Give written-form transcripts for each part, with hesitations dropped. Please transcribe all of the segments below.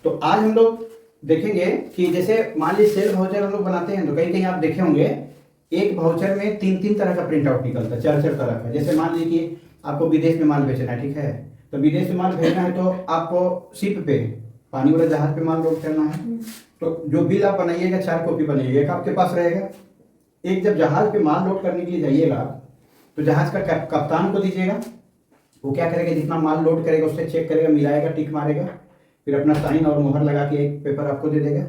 तो आज हम लोग देखेंगे कि जैसे मान लीजिए सेल वाउचर हम लोग बनाते हैं तो कहीं कहीं आप देखे होंगे एक वाउचर में तीन तीन तरह का प्रिंट आउट निकलता है, चार चार तरह का। जैसे मान लीजिए कि आपको विदेश में माल बेचना है, ठीक है, तो विदेश में माल भेजना है तो आपको शिप पे पानी वाले जहाज पे माल लोड करना है, तो जो बिल आप बनाइएगा 4 कॉपी बनाइएगा, एक आपके पास रहेगा। एक जब जहाज पे माल लोड करने के लिए जाइएगा तो जहाज का कप्तान को दीजिएगा, वो क्या करेगा, जितना माल लोड करेगा उससे चेक करेगा, मिलाएगा, टिक मारेगा, फिर अपना साइन और मुहर लगा के एक पेपर आपको दे देगा।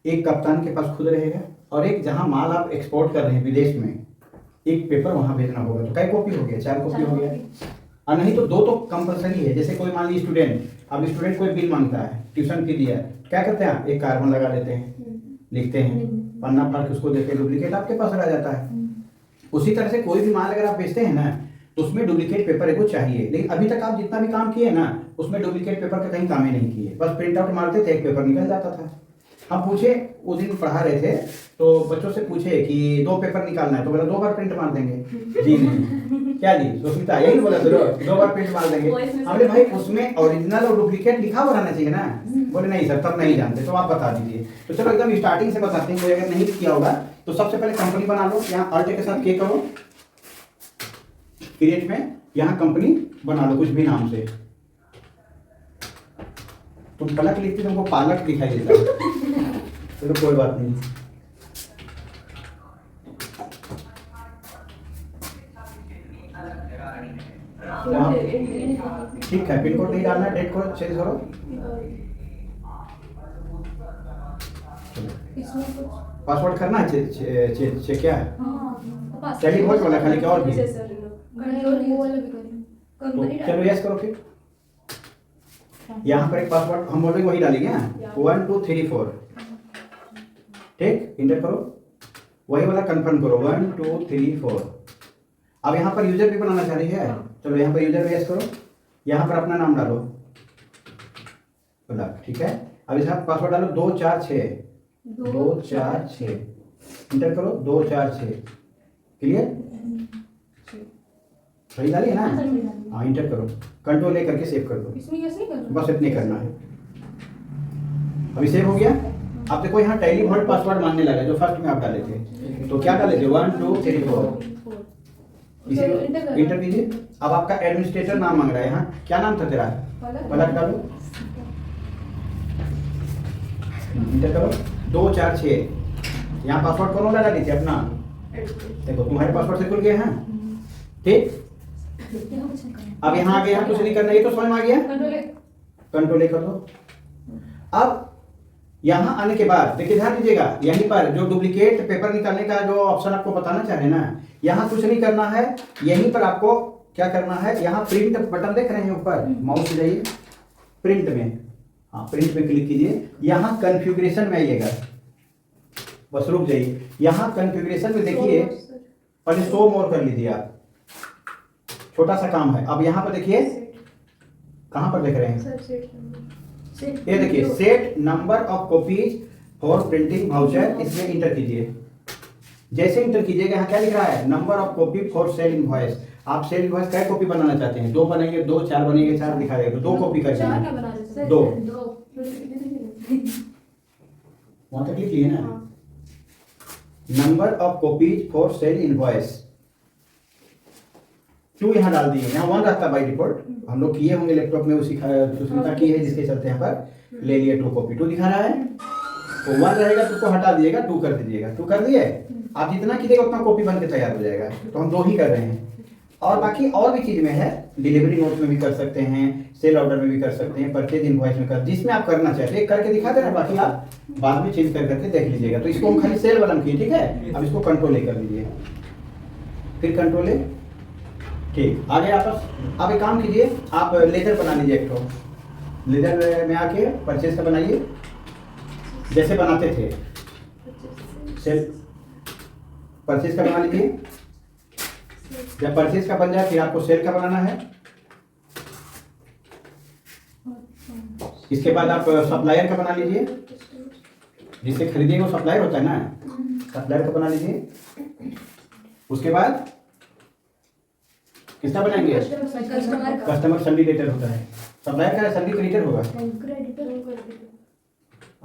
एक कप्तान के पास खुद रहेगा और एक जहां माल आप एक्सपोर्ट कर रहे हैं विदेश में, एक पेपर वहां भेजना होगा। तो कई कॉपी हो गया, 4 कॉपी हो गया। और नहीं तो 2 तो कंपलसरी है। जैसे कोई मान लीजिए स्टूडेंट, अब स्टूडेंट कोई बिल मांगता है, ट्यूशन फी दिया है, क्या करते हैं, एक कार्बन लगा देते हैं, लिखते हैं, पन्ना फाड़ के उसको देते हैं, डुप्लीकेट आपके पास रह जाता है। उसी तरह से कोई भी माल अगर आप बेचते हैं ना तो उसमें डुप्लीकेट पेपर एक चाहिए। लेकिन अभी तक आप जितना भी काम किए ना उसमें डुप्लीकेट पेपर का कहीं काम ही नहीं किए, बस प्रिंट आउट मारते थे, एक पेपर निकल जाता था। हम पूछे, उस दिन पढ़ा रहे थे तो बच्चों से पूछे कि 2 पेपर निकालना है, तो बोला 2 बार प्रिंट मार देंगे। जी नहीं, क्या जी सुष्मिता यही बोला, 2 बार प्रिंट मार देंगे। हमने भाई उसमें ओरिजिनल और डुप्लीकेट लिखा हुआ रहना चाहिए ना। बोले नहीं सर, तब नहीं जानते, तो आप बता दीजिए। तो चलो एकदम स्टार्टिंग से बताते हैं, कोई अगर नहीं किया होगा तो सबसे पहले कंपनी बना लो, यहाँ अल्ट के साथ के करो, क्रिएट में यहाँ कंपनी बना लो कुछ भी नाम से। तुम पलक लिखते तुमको पालक दिखाई देता है, चलो कोई बात नहीं। ठीक है, पिन कोड नहीं डालना, डेट को चेंज करो। पासवर्ड करना है, चेक क्या है, चलिए बहुत वाला खाली क्या और भी, चलो यस करो। फिर यहाँ पर एक पासवर्ड हम बोलेंगे वही डालेंगे, 1 2 3 4, ठीक, इंटर करो, वही वाला कंफर्म करो, 1 2 3 4। अब यहाँ पर यूजर भी बनाना चाह रही है, चलो यहाँ पर यूजर भी यस करो, यहाँ पर अपना नाम डालो, ठीक है। अब इसका पासवर्ड डालो 2 4 6, 2 4 6, इंटर करो, 2 4 6, क्लियर, सही डाली है ना। हाँ, इंटर करो, कंट्रोल ए करके सेव कर दो, बस इतने करना है। अभी सेव हो गया। अब देखो यहाँ टैली वॉल्ट पासवर्ड मांगने लगा जो फर्स्ट में आप डाले थे, तो क्या डाले थे, 1 2 3 4, इसे इंटर कीजिए। अब आपका एडमिनिस्ट्रेटर नाम मांग रहा है, यहाँ क्या नाम था तेरा, पलक डालो, इंटर करो, 2 4 6, यहाँ पासवर्ड कौन लगा दी थी अपना, देखो तुम्हारे पासवर्ड से खुल गया है, ठीक। अब यहाँ आ गया, कुछ नहीं करना, ये तो स्वयं आ गया, कंट्रोल ए कर दो। अब यहाँ आने के बाद देखिए, ध्यान दीजिएगा, यहीं पर जो डुप्लीकेट पेपर निकालने का जो ऑप्शन आपको बताना चाह रहे हैं ना, यहाँ कुछ नहीं करना है, यहीं पर आपको क्या करना है, यहाँ प्रिंट बटन देख रहे हैं ऊपर, माउस जाइए प्रिंट में, हाँ प्रिंट में क्लिक कीजिए, यहाँ कॉन्फ़िगरेशन में आइएगा, बस रुक जाइए, यहाँ कॉन्फ़िगरेशन में देखिए, पहले शो मोर कर लीजिए आप, छोटा सा काम है। अब यहाँ पर देखिए, कहाँ पर देख रहे हैं, ये देखिए, set number of copies for printing voucher, इसमें इंटर कीजिए। जैसे इंटर कीजिएगा, यहाँ क्या लिख रहा है, number of copy for sale invoice. आप सेल इनवॉइस क्या कॉपी बनाना चाहते हैं, 2 बनेंगे, 2 4 बनेंगे, 4 दिखा देगा, 2 कॉपी कर देंगे, 2 वहां तक लिख लिए ना, number of copies for sale invoice 2 यहाँ डाल दिए, यहाँ 1 रहता है बाई डिफॉल्ट, हम लोग किए होंगे लैपटॉप में, उसी सुष्मिता की है जिसके चलते यहाँ पर ले लिए 2 कॉपी, 2 दिखा रहा है, तो 1 रहेगा तो उसको हटा दीजिएगा, 2 कर दीजिएगा, 2 कर दिए। आप जितना कीजिएगा उतना कॉपी बन के तैयार हो जाएगा, तो हम 2 ही कर रहे हैं। और बाकी और भी चीज में है, डिलीवरी नोट में भी कर सकते हैं, सेल ऑर्डर में भी कर सकते हैं, परचेज इनवॉइस में कर, जिसमें आप करना चाहते हैं करके दिखा देना, बाकी आप बाद में चेंज कर करके देख लीजिएगा। तो इसको हम खाली सेल वाला किए, ठीक है। अब इसको कंट्रोल ए कर लीजिए, फिर कंट्रोल ए, ठीक, आगे आपस। आप एक काम कीजिए, आप लेजर बना लीजिए, एक तो लेजर में आके परचेज का बनाइए, जैसे बनाते थे सेल, परचेज का बना लीजिए। जब परचेज का बन जाए फिर आपको सेल का बनाना है। इसके बाद आप सप्लायर का बना लीजिए, जिससे खरीदिएगा वो सप्लायर होता है ना, सप्लायर का बना लीजिए। उसके बाद किसका बनाएंगे, कस्टमर संडी लेटर होता है, सप्लायर का संडी क्रेडिटर होगा,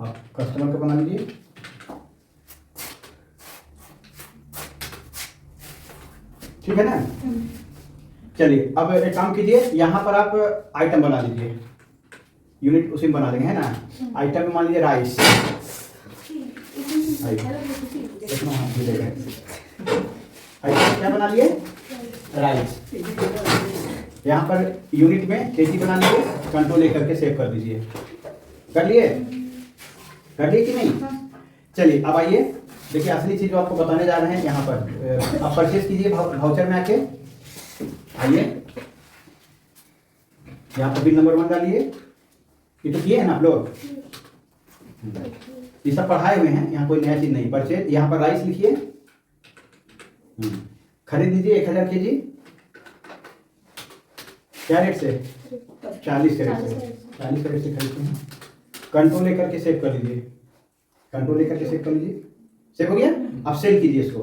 आप कस्टमर का बना लीजिए। ठीक है ना? चलिए अब एक काम कीजिए, यहाँ पर आप आइटम बना लीजिए, यूनिट उसी में बना देंगे, है ना? आइटम में मान लीजिए राइस, आइटम क्या बना लिए? राइस। यहाँ पर यूनिट में केजी बना लीजिए, कंट्रोल लेकर के सेव कर दीजिए। कर लिए? कर लिए कि नहीं? चलिए अब आइए, देखिए असली चीज जो आपको बताने जा रहे हैं, यहाँ पर आप परचेज कीजिए वाउचर में आके। आइए यहाँ पर बिल नंबर 1 डालिए, ये तो किए हैं ना आप लोग, ये सब पढ़ाए हुए हैं, यहाँ कोई नया चीज नहीं। परचेज, यहाँ पर राइस लिखिए, खरीद लीजिए 1000 केजी। क्या रेट से? 40 के रेट से, 40 के रेट से खरीदते हैं। कंट्रोल लेकर के सेव कर लीजिए, कंट्रोल लेकर के सेव कर लीजिए। सेव हो गया? अब सेल कीजिए इसको,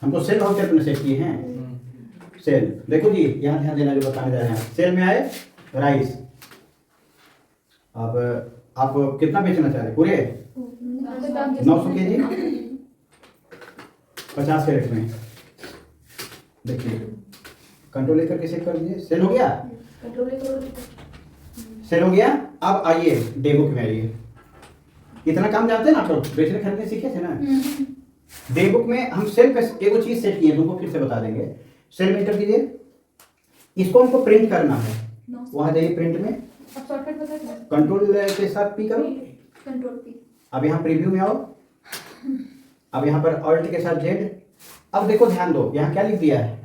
हम तो सेल वाउचर में सेव किए हैं। सेल देखो जी, यहाँ ध्यान देना जो बताने जा रहे हैं। सेल में आए राइस, अब आप कितना बेचना चाह रहे हैं? पूरे 900 केजी 50 के रेट में। देखिए कंट्रोल लेकर के सेव कर दीजिए। सेल हो गया? सेल हो गया। अब आइए डे बुक में आइए। इतना काम जानते हैं ना आप लोग, बेचने खरीदने सीखे थे ना? डे बुक में हम सेल पे एगो चीज सेट किए, तुमको फिर से बता देंगे। सेल में एंटर कीजिए, इसको हमको प्रिंट करना है। वहां जाइए प्रिंट में, कंट्रोल के साथ पी करो, कंट्रोल पी। अब यहाँ प्रीव्यू में आओ, अब यहाँ पर ऑल्ट के साथ जेड। अब देखो ध्यान दो, यहाँ क्या लिख दिया है?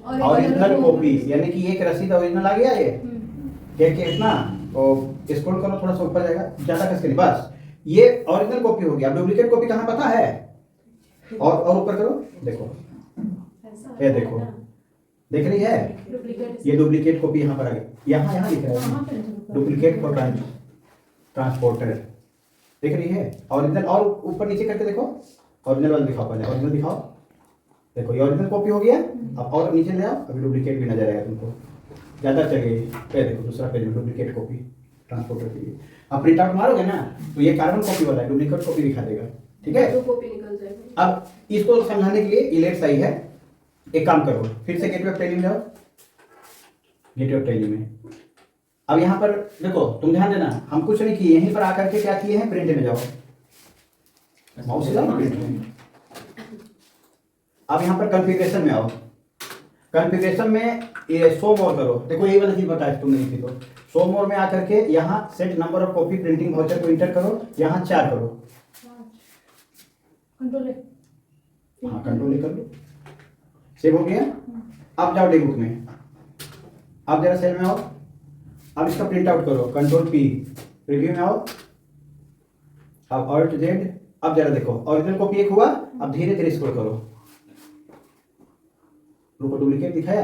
ओरिजिनल कॉपी, यानी कि एक रसीद ओरिजिनल आ गया। ये क्या इतना स्क्रॉल करो, थोड़ा सा ऊपर जाएगा, ज्यादा कस करिए, बस ये ओरिजिनल कॉपी हो गया। डुप्लीकेट कॉपी कहाँ पता है? और ऊपर करो, देखो ये देखो, देख रही है? ये डुप्लीकेट कॉपी यहाँ पर आ गई, यहाँ लिख रहा है डुप्लीकेट फॉर ट्रांसपोर्टर, देख रही है? ओरिजिनल, और ऊपर नीचे करके देखो, ओरिजिनल वाला दिखाओ, पहले ओरिजिनल दिखाओ। देखो ये ओरिजिनल कॉपी हो गया। अब और नीचे ले आओ, अभी डुप्लीकेट भी नजर आएगा तुमको, ज़्यादा चाहिए। ये देखो दूसरा पेज में डुप्लीकेट कॉपी ट्रांसपोर्टर के लिए। अब प्रिंट आउट मारोगे ना तो ये कार्बन कॉपी वाला है, डुप्लीकेट कॉपी दिखा देगा। ठीक है? कॉपी निकल जाएगा। अब इसको समझाने के लिए इलेट सही है, एक काम करो, फिर से गेटवे ऑफ टैली में जाओ, गेटवे ऑफ टैली में। अब यहाँ पर देखो, तुम ध्यान देना, हम कुछ नहीं किए, यहीं पर आकर के क्या किए हैं? प्रिंट में जाओ, माउस हिलाओ ना प्रिंट में। अब यहाँ पर कॉन्फ़िगरेशन में आओ, कॉन्फ़िगरेशन में ये शो मोर करो। देखो ये वाला चीज बताया तुमने नहीं थी, तो शो मोर में आकर के यहाँ set number of copy printing voucher को इंटर करो, यहाँ 4 करो। हाँ कंट्रोल कर लो, सेव हो गया। अब जाओ डे बुक में, अब जरा सेल में आओ, अब इसका प्रिंट आउट करो, कंट्रोल पी, रिव्यू में आओ, अब ऑल्ट जेड। अब जरा देखो ओरिजिनल कॉपी एक हुआ। अब धीरे धीरे स्क्रॉल करो, रुको, डुप्लीकेट दिखाया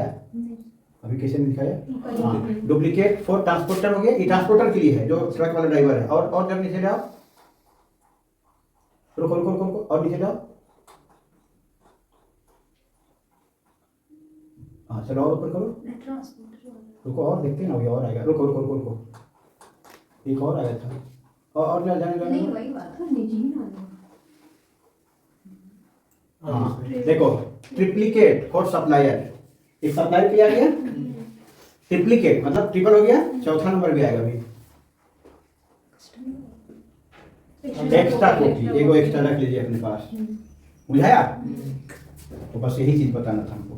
अभी, कैसे नहीं दिखाया? हाँ, डुप्लीकेट फॉर ट्रांसपोर्टर हो गया, ये ट्रांसपोर्टर के लिए है जो ट्रक वाला ड्राइवर है। और जब नीचे जाओ, रुको रुको रुको रुको, और नीचे जाओ। हाँ चलो और ऊपर करो, रुको और देखते हैं ना, अभी और आएगा। रुको रुको रुको रुको, एक और आया था, और जाने नहीं वही बात है, नहीं हाँ देखो, ट्रिप्लीकेट फॉर सप्लायर, एक सप्लायर के लिए आ गया, ट्रिप्लीकेट मतलब ट्रिपल हो गया, चौथा नंबर भी आएगा अभी। एक्स्ट्रा कॉपी, एगो एक्स्ट्रा रख लीजिए अपने पास, बुझाया? तो बस यही चीज बताना था हमको।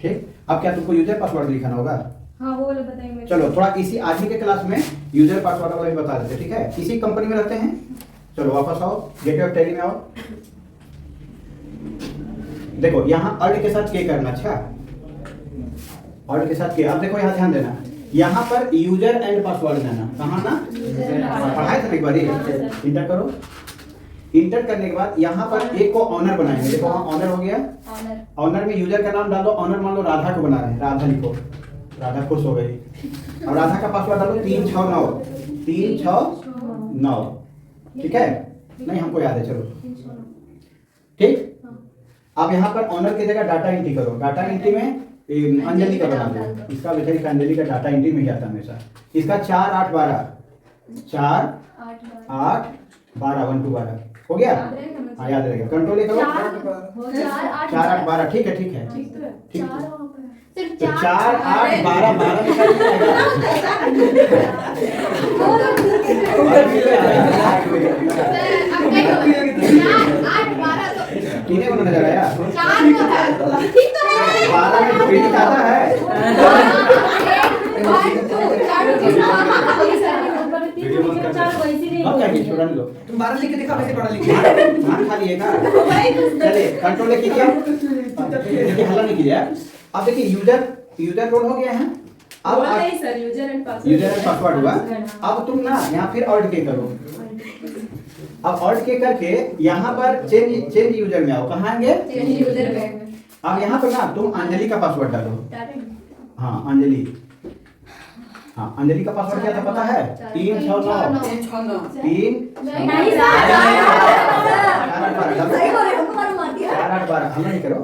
ठीक, अब क्या तुमको यूजर पासवर्ड लिखाना होगा? हाँ वो वाला बताएंगे। चलो थोड़ा इसी आज ही के क्लास में यूजर पासवर्ड वाला भी बता देते, ठीक है? इसी कंपनी में रहते हैं। चलो वापस आओ, गेटवे ऑफ टैली में आओ, देखो यहाँ अल्ट के साथ के करना। अच्छा, अल्ट के साथ के। अब देखो यहाँ ध्यान देना, यहाँ पर यूजर एंड पासवर्ड देना, कहाँ ना पढ़ाए थे एक बार, इंटर करो। इंटर करने के बाद यहाँ पर एक को ऑनर बनाएंगे, देखो वहाँ ऑनर हो गया। ऑनर में यूजर का नाम डाल दो, ऑनर मान लो राधा को बना रहे हैं, राधा लिखो, राधा खुश हो गई। और राधा का पासवर्ड डालो 369 369, ठीक है? नहीं हमको याद है, चलो ठीक। अब यहाँ पर ऑनर की जगह डाटा एंट्री करो, डाटा एंट्री में अंजलि का बना दो, इसका बेचारी का अंजलि का डाटा एंट्री में ही आता हमेशा। इसका 4 8 12 4 8 12 1 2 12 हो गया। याद रहेगा ना? हाँ याद रहेगा। कंट्रोल करो। 4 8 12 ठीक है ठीक है ठीक तो है। ठीक। चार वहाँ पर है। सिर्फ तो 4 8 12 12 निकाल कितने को नजर आया? 12 में प्रिंट आता है। अब क्या किया छोड़ा नहीं लो। तुम 12 लिख के दिखा कैसे पढ़ा लिखा। हाँ खा लिए का। चलिए कंट्रोल कीजिए। देखिए हल्ला नहीं किया। अब देखिए यूजर रोल हो गया है। अब sir user and user and password हुआ। अब तुम ना यहाँ फिर ऑल्ट के करो। अब ऑल्ट के करके यहाँ पर चेंज यूजर में आओ। कहाँ आएंगे? यूजर में। अब यहाँ पर ना तुम अंजलि का पासवर्ड डालो। हाँ अंजलि। हाँ अंजलि का पासवर्ड क्या था पता है? 369 3 नहीं सर 4 8 12 हम नहीं करो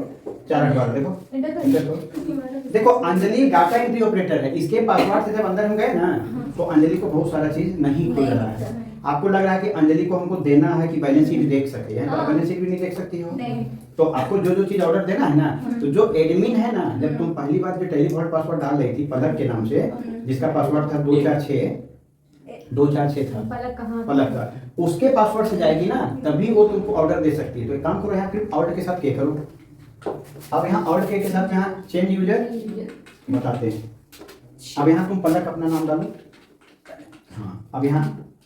4 8 12 देखो इंटर करो। देखो अंजलि डाटा एंट्री ऑपरेटर है। इसके पासवर्ड से जब अंदर हम गए ना तो अंजलि को बहुत सारा चीज नहीं खुल रहा है। आपको लग रहा है कि अंजलि को हमको देना है कि बैलेंस शीट देख सके है। हाँ। बैलेंस शीट भी नहीं देख सकती हो। नहीं। तो आपको जो चीज ऑर्डर देना है ना तो जो एडमिन है ना जब तुम पहली बार जो टेलीवॉल्ट पासवर्ड डाल रही थी पलक के नाम से जिसका पासवर्ड था 246 था पलक कहाँ? पलक का उसके पासवर्ड से जाएगी ना तभी वो तुमको ऑर्डर दे सकती है। तो एक काम करो यहाँ फिर ऑर्डर के साथ क्या करो। अब यहाँ ऑर्डर के साथ यहाँ चेंज यूजर बताते हैं। अब यहाँ तुम पलक अपना नाम डालो। हाँ अब यहाँ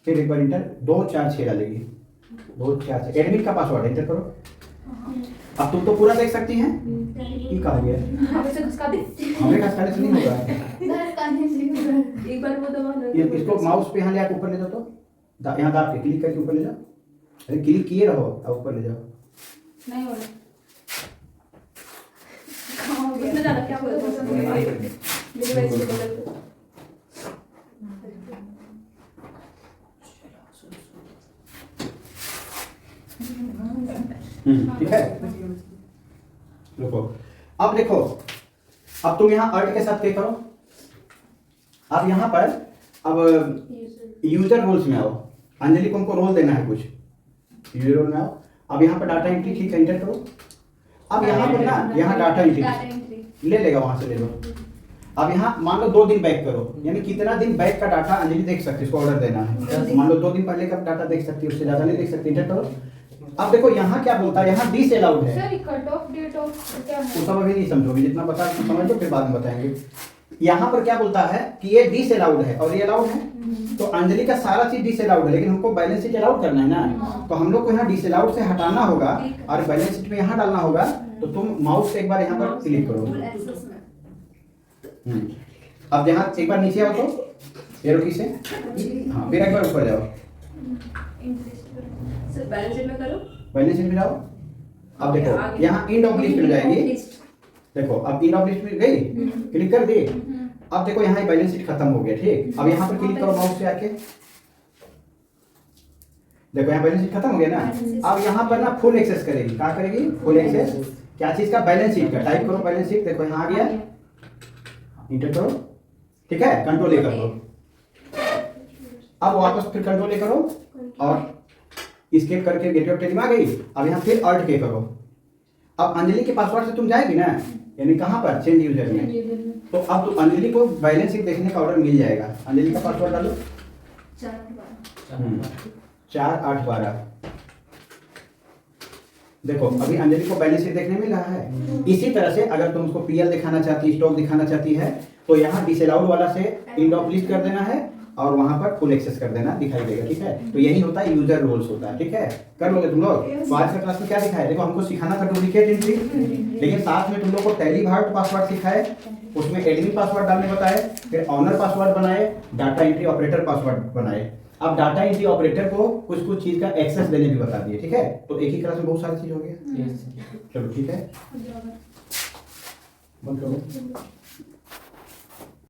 फिर एक बार इंटर 246 डालेगी 246 एडमिन का पासवर्ड एंटर करो। अब तुम तो पूरा देख सकती हैं। ये कहा गया अब इसे घुसका दे। हमें का स्टाइल नहीं होगा। एक बार वो दबा दो। ये इसको माउस पे यहाँ ले आके ऊपर ले जाओ तो यहाँ दाब के क्लिक करके ऊपर ले जाओ। अरे क्लिक किए रहो अब ऊपर ले जाओ। नहीं हो रहा। कहाँ हो गया? इसमें जाना क्या बोलते हैं? मेरे वैसे बदल दो। ठीक है रुको। अब देखो अब तुम यहाँ अर्ट के साथ क्या करो। अब यहाँ पर अब यूजर रोल्स में आओ। अंजलि को हमको रोल देना है कुछ यूजर रोल में आओ। अब यहाँ पर डाटा एंट्री ठीक है एंटर करो। अब यहाँ पर ना यहाँ डाटा एंट्री ले लेगा वहां से ले लो। अब यहाँ मान लो 2 दिन बैक करो यानी कितना दिन बैक का डाटा अंजलि देख सकती है। इसको ऑर्डर देना है मान लो 2 दिन पहले का डाटा देख सकती है उससे ज्यादा नहीं देख सकती। एंटर करो। अब देखो यहाँ क्या बोलता है यहाँ डिस अलाउड है। Sir cut off date of क्या है? वो सब अभी नहीं समझोगे जितना बता समझ लो फिर बाद में बताएंगे। यहाँ पर क्या बोलता है कि ये डिस अलाउड है और ये अलाउड है। तो अंजलि का सारा चीज डिस अलाउड है लेकिन हमको बैलेंस शीट अलाउड करना है ना। तो हम लोग को यहाँ डिस अलाउड से हटाना होगा और बैलेंस शीट में यहाँ डालना होगा। तो तुम माउस से एक बार यहाँ पर क्लिक करो। अब यहाँ एक बार नीचे आओ तो एरो की से हाँ फिर एक बार ऊपर जाओ। सर बैलेंस शीट में करो। बैलेंस शीट में जाओ। अब देखो यहाँ इंड ऑफ लिस्ट में जाएगी। देखो अब इंड ऑफ लिस्ट में गई क्लिक कर दी। अब देखो यहाँ बैलेंस शीट खत्म हो गया ठीक। अब यहाँ पर क्लिक करो माउस से आके। देखो यहाँ बैलेंस शीट खत्म हो गया ना। अब यहाँ पर ना फुल एक्सेस करेगी। क्या करेगी? फुल एक्सेस क्या चीज का? बैलेंस शीट का। टाइप करो बैलेंस शीट। देखो यहाँ आ गया इंटर करो ठीक है। कंट्रोल ए कर दो। अब वापस फिर कंट्रोल ए करो और स्केप करके गेटवे ऑफ टेलीम आ गई। अब यहाँ फिर ऑल्ट के करो। अब अंजलि के पासवर्ड से तुम जाएगी ना यानी कहाँ पर? चेंज यूजर में। तो अब तो अंजलि को बैलेंस शीट देखने का ऑर्डर मिल जाएगा। अंजलि का पासवर्ड डालो 4 8 12। देखो अभी अंजलि को बैलेंस शीट देखने मिल रहा है। इसी तरह से अगर तुम उसको पीएल दिखाना चाहती स्टॉक दिखाना चाहती है तो यहाँ डिसअलाउड वाला से इंड ऑफ लिस्ट कर देना है और वहां पर फुल एक्सेस कर देना दिखाई देगा ठीक है। तो यही होता है यूजर रोल्स होता है ठीक है। कर लोगे तुम लोग। तो आज का क्लास में क्या दिखाया? देखो हमको सिखाना था डुप्लीकेट एंट्री लेकिन साथ में तुम लोग को टेलीवॉल्ट पासवर्ड सिखाए। उसमें एडमिन पासवर्ड डालने बताए फिर ऑनर पासवर्ड बनाए डाटा एंट्री ऑपरेटर पासवर्ड बनाए। अब डाटा एंट्री ऑपरेटर को कुछ चीज का एक्सेस देने भी बता दिए ठीक है। तो एक ही क्लास में बहुत सारी चीज हो गया। चलो ठीक है बंद करो।